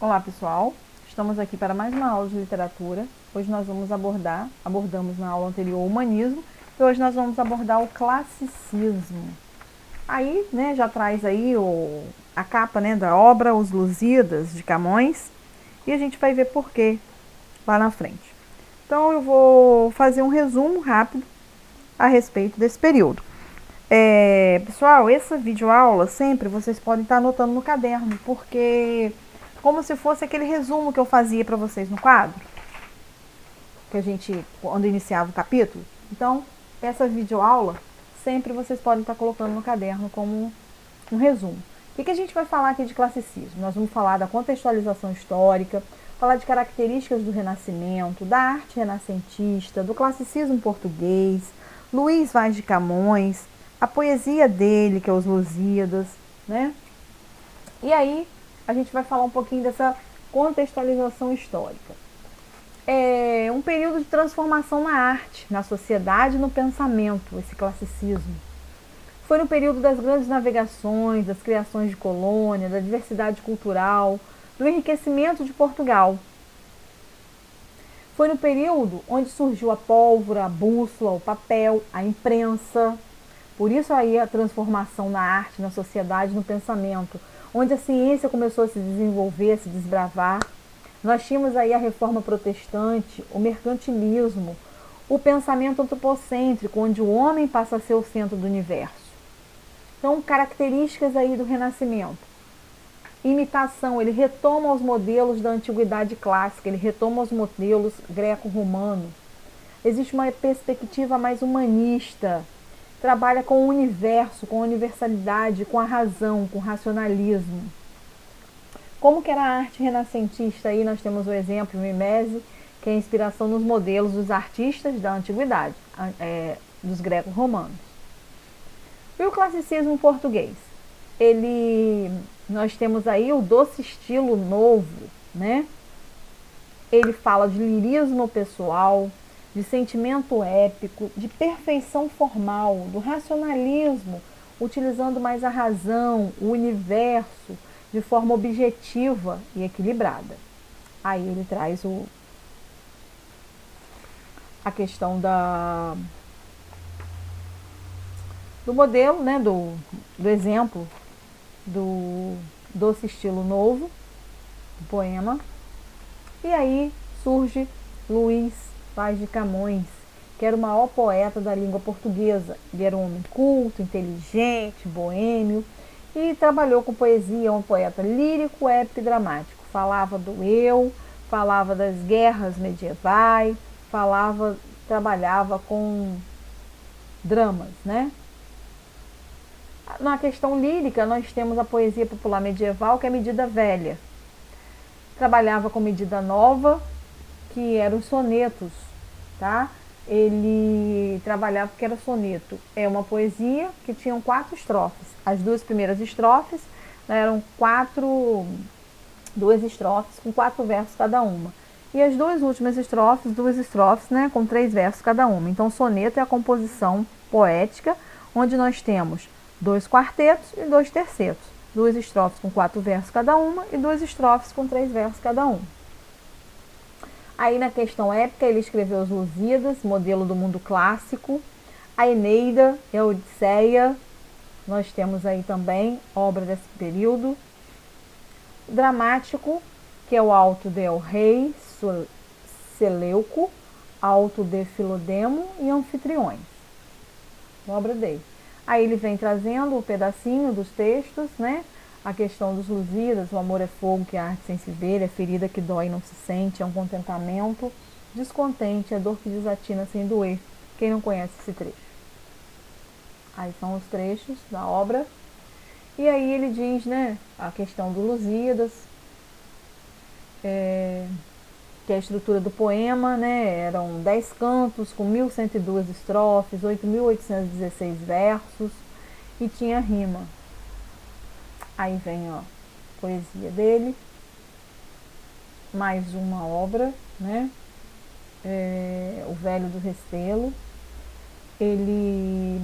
Olá pessoal, estamos aqui para mais uma aula de literatura. Hoje nós vamos abordamos na aula anterior o humanismo e hoje nós vamos abordar o classicismo. Aí, né, já traz aí a capa, né, da obra Os Lusíadas de Camões e a gente vai ver por quê lá na frente. Então eu vou fazer um resumo rápido a respeito desse período. Pessoal, essa videoaula sempre vocês podem estar anotando no caderno, porque como se fosse aquele resumo que eu fazia para vocês no quadro, que a gente, quando iniciava o capítulo. Então, essa videoaula sempre vocês podem estar colocando no caderno como um resumo. O que a gente vai falar aqui de classicismo? Nós vamos falar da contextualização histórica, falar de características do Renascimento, da arte renascentista, do classicismo português, Luís Vaz de Camões, a poesia dele, que é os Lusíadas, né? E aí, a gente vai falar um pouquinho dessa contextualização histórica. É um período de transformação na arte, na sociedade e no pensamento, esse classicismo. Foi no período das grandes navegações, das criações de colônia, da diversidade cultural, do enriquecimento de Portugal. Foi no período onde surgiu a pólvora, a bússola, o papel, a imprensa. Por isso aí a transformação na arte, na sociedade, no pensamento, onde a ciência começou a se desenvolver, a se desbravar. Nós tínhamos aí a reforma protestante, o mercantilismo, o pensamento antropocêntrico, onde o homem passa a ser o centro do universo. Então, características aí do Renascimento. Imitação, ele retoma os modelos da antiguidade clássica, ele retoma os modelos greco-romanos. Existe uma perspectiva mais humanista, trabalha com o universo, com a universalidade, com a razão, com o racionalismo. Como que era a arte renascentista? Aí nós temos o exemplo Mimese, que é a inspiração nos modelos dos artistas da antiguidade, dos greco-romanos. E o classicismo português? Nós temos aí o doce estilo novo, né? Ele fala de lirismo pessoal, de sentimento épico, de perfeição formal, do racionalismo, utilizando mais a razão, o universo, de forma objetiva e equilibrada. Aí ele traz a questão do modelo, né, do exemplo do doce estilo novo, do poema. E aí surge Luís Vaz de Camões, que era o maior poeta da língua portuguesa. Ele era um homem culto, inteligente, boêmio, e trabalhou com poesia, um poeta lírico, épico e dramático. Falava do eu, falava das guerras medievais, trabalhava com dramas, né? Na questão lírica, nós temos a poesia popular medieval, que é medida velha. Trabalhava com medida nova, que eram os sonetos, tá? Ele trabalhava que era soneto. É uma poesia que tinham 4 estrofes. As 2 primeiras estrofes eram 2 estrofes com 4 versos cada uma. E as 2 últimas estrofes, 2 estrofes, né, com 3 versos cada uma. Então, soneto é a composição poética, onde nós temos 2 quartetos e 2 tercetos. 2 estrofes com 4 versos cada uma e 2 estrofes com 3 versos cada uma. Aí na questão épica ele escreveu os Lusíadas, modelo do mundo clássico, a Eneida e a Odisseia. Nós temos aí também obra desse período. Dramático, que é o Auto de El Rei, Seleuco, Auto de Filodemo e Anfitriões. Obra dele. Aí ele vem trazendo um pedacinho dos textos, né? A questão dos Lusíadas, o amor é fogo que a arte sem se ver, é ferida que dói e não se sente, é um contentamento descontente, é dor que desatina sem doer. Quem não conhece esse trecho? Aí são os trechos da obra. E aí ele diz, né, a questão do Lusíadas, que é a estrutura do poema, né, eram 10 cantos com 1.102 estrofes, 8.816 versos e tinha rima. Aí vem, ó, a poesia dele, mais uma obra, né, O Velho do Restelo, ele,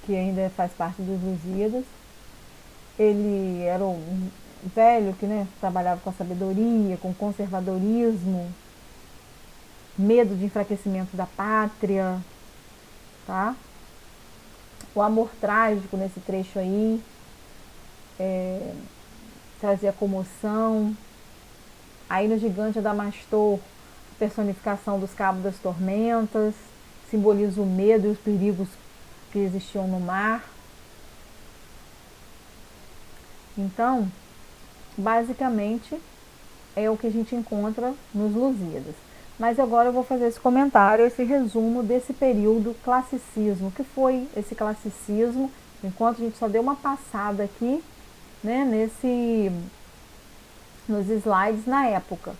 que ainda faz parte dos Lusíadas, ele era velho que, né, trabalhava com a sabedoria, com conservadorismo, medo de enfraquecimento da pátria, tá? O amor trágico nesse trecho aí, trazia comoção. Aí no gigante Adamastor, personificação dos cabos das tormentas, simboliza o medo e os perigos que existiam no mar. Então, basicamente, é o que a gente encontra nos Lusíadas. Mas agora eu vou fazer esse comentário, esse resumo desse período classicismo. O que foi esse classicismo? Enquanto a gente só deu uma passada aqui, né, nos slides na época.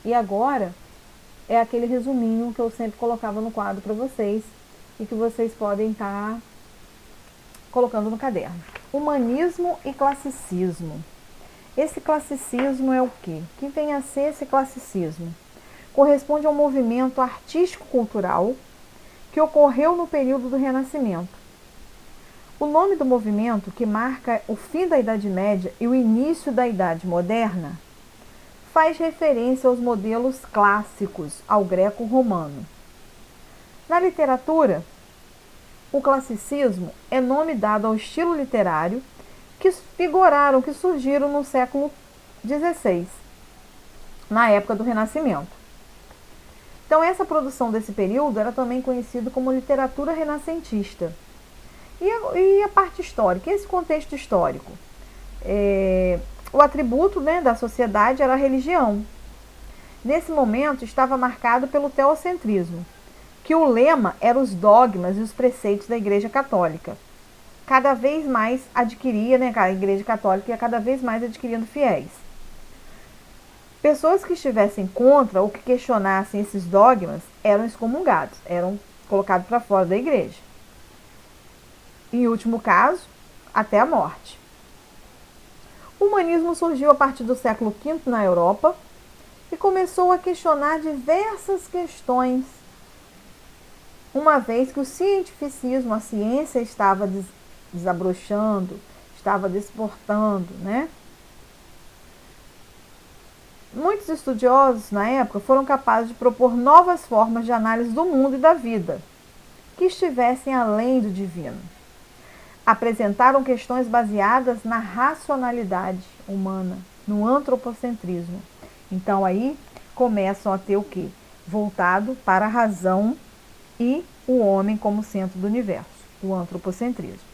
E agora é aquele resuminho que eu sempre colocava no quadro para vocês e que vocês podem estar colocando no caderno. Humanismo e classicismo. Esse classicismo é o quê? O que vem a ser esse classicismo? Corresponde ao movimento artístico-cultural que ocorreu no período do Renascimento. O nome do movimento, que marca o fim da Idade Média e o início da Idade Moderna, faz referência aos modelos clássicos, ao greco-romano. Na literatura, o classicismo é nome dado ao estilo literário que figuraram, que surgiram no século XVI, na época do Renascimento. Então, essa produção desse período era também conhecida como literatura renascentista. E a parte histórica, esse contexto histórico? O atributo, né, da sociedade era a religião. Nesse momento, estava marcado pelo teocentrismo, que o lema era os dogmas e os preceitos da Igreja Católica. Cada vez mais adquiria, né, a Igreja Católica ia cada vez mais adquirindo fiéis. Pessoas que estivessem contra ou que questionassem esses dogmas eram excomungados, eram colocados para fora da igreja. Em último caso, até a morte. O humanismo surgiu a partir do século V na Europa e começou a questionar diversas questões, uma vez que o cientificismo, a ciência, estava desabrochando, estava desportando, né? Muitos estudiosos na época foram capazes de propor novas formas de análise do mundo e da vida, que estivessem além do divino. Apresentaram questões baseadas na racionalidade humana, no antropocentrismo. Então aí começam a ter o quê? Voltado para a razão e o homem como centro do universo, o antropocentrismo.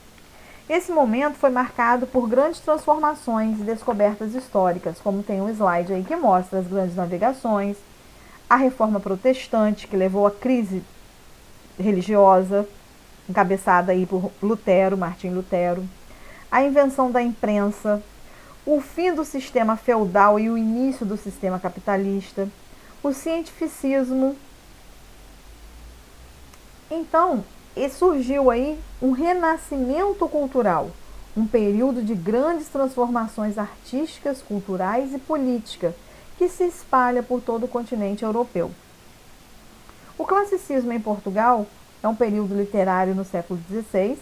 Esse momento foi marcado por grandes transformações e descobertas históricas, como tem um slide aí que mostra as grandes navegações, a reforma protestante, que levou à crise religiosa, encabeçada aí por Lutero, Martim Lutero, a invenção da imprensa, o fim do sistema feudal e o início do sistema capitalista, o cientificismo. Então, surgiu aí um renascimento cultural, um período de grandes transformações artísticas, culturais e políticas, que se espalha por todo o continente europeu. O classicismo em Portugal é um período literário no século XVI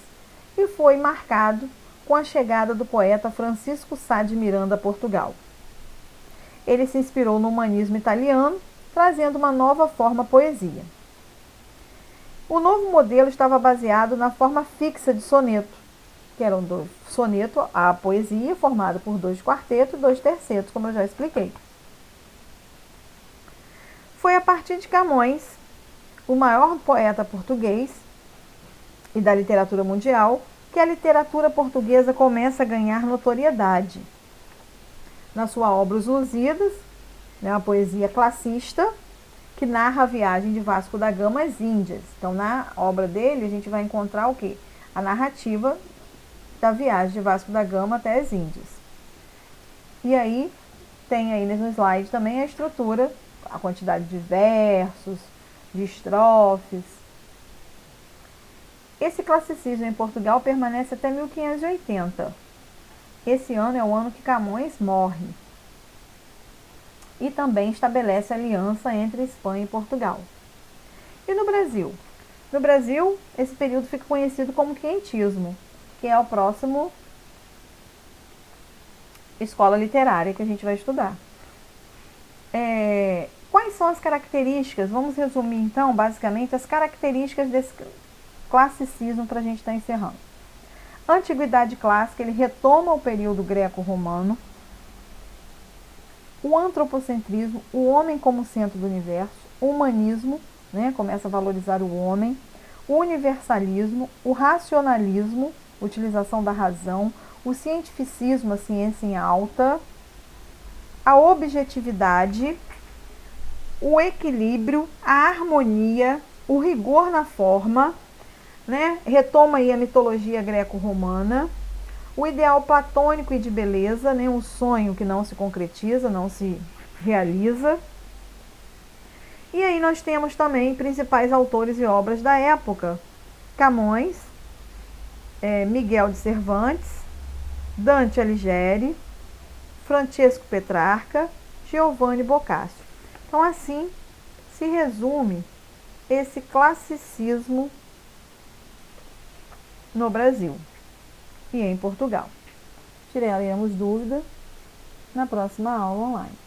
e foi marcado com a chegada do poeta Francisco Sá de Miranda a Portugal. Ele se inspirou no humanismo italiano, trazendo uma nova forma à poesia. O novo modelo estava baseado na forma fixa de soneto, que era um soneto, a poesia, formada por 2 quartetos e 2 tercetos, como eu já expliquei. Foi a partir de Camões, o maior poeta português e da literatura mundial, que a literatura portuguesa começa a ganhar notoriedade. Na sua obra Os Lusíadas, uma poesia classista, que narra a viagem de Vasco da Gama às Índias. Então, na obra dele, a gente vai encontrar o quê? A narrativa da viagem de Vasco da Gama até as Índias. E aí, tem aí no slide também a estrutura, a quantidade de versos, de estrofes. Esse classicismo em Portugal permanece até 1580. Esse ano é o ano que Camões morre. E também estabelece aliança entre Espanha e Portugal. E no Brasil? No Brasil, esse período fica conhecido como quentismo, que é o próximo escola literária que a gente vai estudar. Quais são as características? Vamos resumir então, basicamente, as características desse classicismo para a gente estar encerrando. Antiguidade clássica, ele retoma o período greco-romano. O antropocentrismo, o homem como centro do universo. O humanismo, né, começa a valorizar o homem. O universalismo, o racionalismo, utilização da razão. O cientificismo, a ciência em alta. A objetividade, o equilíbrio, a harmonia, o rigor na forma, né? Retoma aí a mitologia greco-romana, o ideal platônico e de beleza, né? Um sonho que não se concretiza, não se realiza. E aí nós temos também principais autores e obras da época: Camões, Miguel de Cervantes, Dante Alighieri, Francesco Petrarca, Giovanni Boccaccio. Então, assim se resume esse classicismo no Brasil e em Portugal. Tiraremos dúvida na próxima aula online.